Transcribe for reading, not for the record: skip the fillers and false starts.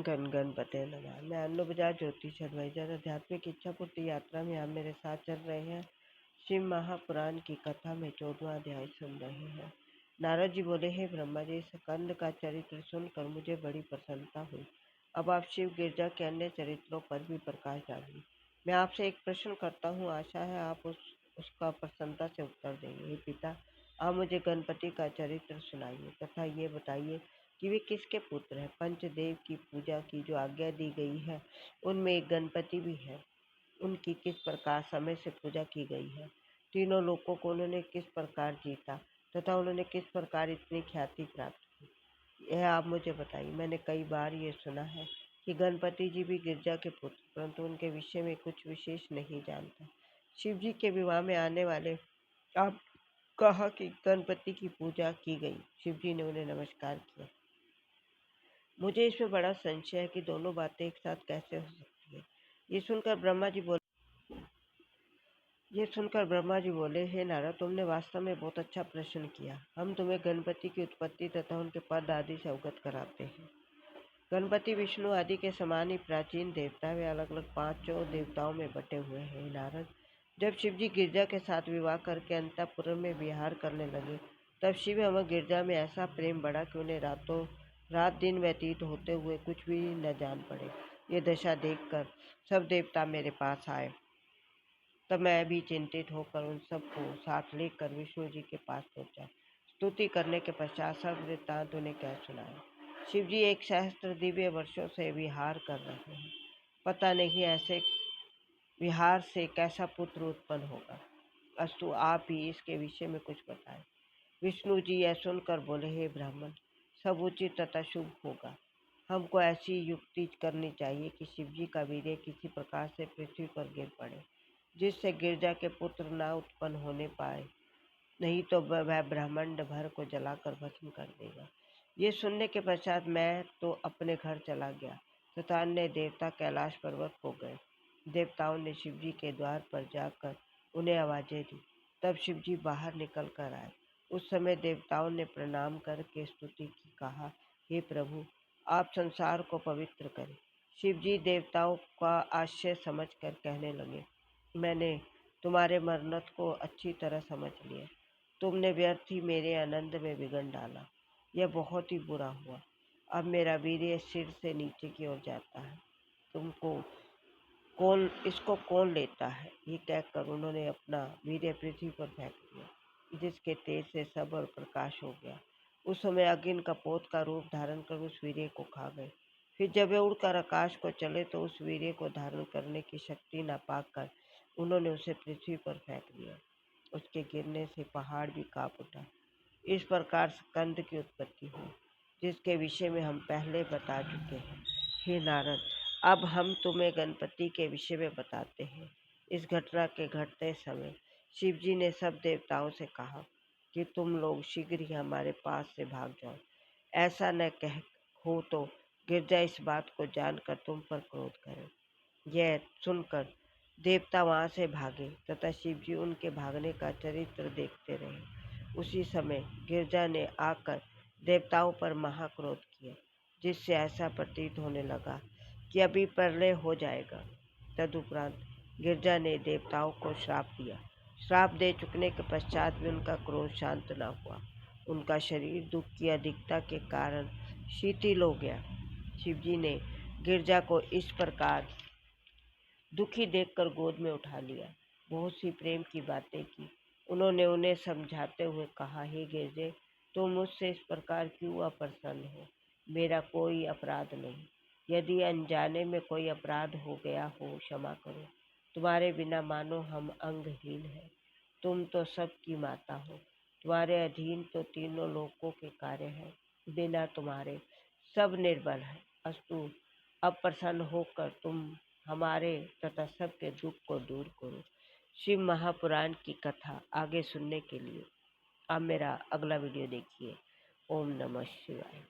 गण गणपते नमः। मैं अन्नू बजाज ज्योतिष एडवाइजर आध्यात्मिक इच्छा पूर्ति यात्रा में आप मेरे साथ चल रहे हैं। शिव महापुराण की कथा में 14वां अध्याय सुन रहे हैं। नारद जी बोले, हे ब्रह्मा जी, इस कंद का चरित्र सुनकर मुझे बड़ी प्रसन्नता हुई। अब आप शिव गिरजा के अन्य चरित्रों पर भी प्रकाश डालिए। मैं आपसे एक प्रश्न करता हूँ, आशा है आप उसका प्रसन्नता से उत्तर देंगे। हे पिता, आप मुझे गणपति का चरित्र सुनाइए तथा ये बताइए कि वे किसके पुत्र हैं। पंचदेव की पूजा की जो आज्ञा दी गई है उनमें एक गणपति भी है। उनकी किस प्रकार समय से पूजा की गई है। तीनों लोगों को उन्होंने किस प्रकार जीता तथा उन्होंने किस प्रकार इतनी ख्याति प्राप्त की, यह आप मुझे बताइए। मैंने कई बार ये सुना है कि गणपति जी भी गिरजा के पुत्र, परंतु उनके विषय में कुछ विशेष नहीं जानता। शिव जी के विवाह में आने वाले आप कहा कि गणपति की पूजा की गई। शिव जी ने उन्हें नमस्कार किया। मुझे इसमें बड़ा संशय है कि दोनों बातें एक साथ कैसे हो सकती है। ये सुनकर ब्रह्मा जी बोले, हे नारद, तुमने वास्तव में बहुत अच्छा प्रश्न किया। हम तुम्हें गणपति की उत्पत्ति तथा उनके पद आदि से अवगत कराते हैं। गणपति विष्णु आदि के समान ही प्राचीन देवता वे अलग अलग पांचों देवताओं में बटे हुए हैं। नारद, जब शिव जी गिरजा के साथ विवाह करके अंतःपुर में विहार करने लगे, तब शिव एवं गिरजा में ऐसा प्रेम बढ़ा कि उन्हें रातों रात दिन व्यतीत होते हुए कुछ भी न जान पड़े। ये दशा देखकर सब देवता मेरे पास आए। तब मैं भी चिंतित होकर उन सबको साथ लेकर विष्णु जी के पास पहुंचा। स्तुति करने के पश्चात सब वृत्तांत उन्हें कह सुनाया। शिव जी 1 सहस्त्र दिव्य वर्षों से विहार कर रहे हैं। पता नहीं ऐसे विहार से कैसा पुत्र उत्पन्न होगा। अस्तु, आप ही इसके विषय में कुछ बताएं। विष्णु जी यह सुनकर बोले, हे ब्राह्मण, सब उचित तथा शुभ होगा। हमको ऐसी युक्ति करनी चाहिए कि शिव जी का वीर्य किसी प्रकार से पृथ्वी पर गिर पड़े, जिससे गिरजा के पुत्र न उत्पन्न होने पाए, नहीं तो वह ब्रह्मांड भर को जलाकर भस्म कर देगा। ये सुनने के पश्चात मैं तो अपने घर चला गया तथा अन्य देवता कैलाश पर्वत को गए। देवताओं ने शिव जी के द्वार पर जाकर उन्हें आवाजें दी। तब शिव जी बाहर निकल कर आए। उस समय देवताओं ने प्रणाम करके स्तुति की, कहा, हे प्रभु, आप संसार को पवित्र करें। शिव जी देवताओं का आश्चर्य समझकर कहने लगे, मैंने तुम्हारे मन्नत को अच्छी तरह समझ लिया। तुमने व्यर्थ ही मेरे आनंद में विघ्न डाला। यह बहुत ही बुरा हुआ। अब मेरा वीर्य सिर से नीचे की ओर जाता है। तुमको इसको कौन लेता है। ये कहकर उन्होंने अपना वीर्य पृथ्वी पर फेंक दिया, जिसके तेज से सब और प्रकाश हो गया। उस समय अग्नि कपोत का रूप धारण कर उस वीर्य को खा गए। फिर जब वे उड़कर आकाश को चले तो उस वीर्य को धारण करने की शक्ति न पाकर उन्होंने उसे पृथ्वी पर फेंक दिया। उसके गिरने से पहाड़ भी कांप उठा। इस प्रकार स्कंद की उत्पत्ति हुई, जिसके विषय में हम पहले बता चुके हैं। हे नारद, अब हम तुम्हें गणपति के विषय में बताते हैं। इस घटना के घटते समय शिव जी ने सब देवताओं से कहा कि तुम लोग शीघ्र ही हमारे पास से भाग जाओ। ऐसा न कह हो तो गिरजा इस बात को जानकर तुम पर क्रोध करे। यह सुनकर देवता वहां से भागे तथा शिव जी उनके भागने का चरित्र देखते रहे। उसी समय गिरजा ने आकर देवताओं पर महाक्रोध किया, जिससे ऐसा प्रतीत होने लगा कि अभी प्रलय हो जाएगा। तदुपरांत गिरजा ने देवताओं को श्राप दिया। श्राप दे चुकने के पश्चात भी उनका क्रोध शांत न हुआ। उनका शरीर दुख की अधिकता के कारण शिथिल हो गया। शिव जी ने गिरजा को इस प्रकार दुखी देखकर गोद में उठा लिया। बहुत सी प्रेम की बातें की। उन्होंने उन्हें समझाते हुए कहा, हे गिरजे, तुम मुझसे इस प्रकार क्यों अप्रसन्न हो। मेरा कोई अपराध नहीं। यदि अनजाने में कोई अपराध हो गया हो, क्षमा करो। तुम्हारे बिना मानो हम अंगहीन हैं। तुम तो सबकी माता हो। तुम्हारे अधीन तो तीनों लोकों के कार्य हैं। बिना तुम्हारे सब निर्बल है। अस्तु, अब प्रसन्न होकर तुम हमारे तथा सबके दुख को दूर करो। शिव महापुराण की कथा आगे सुनने के लिए आप मेरा अगला वीडियो देखिए। ओम नमः शिवाय।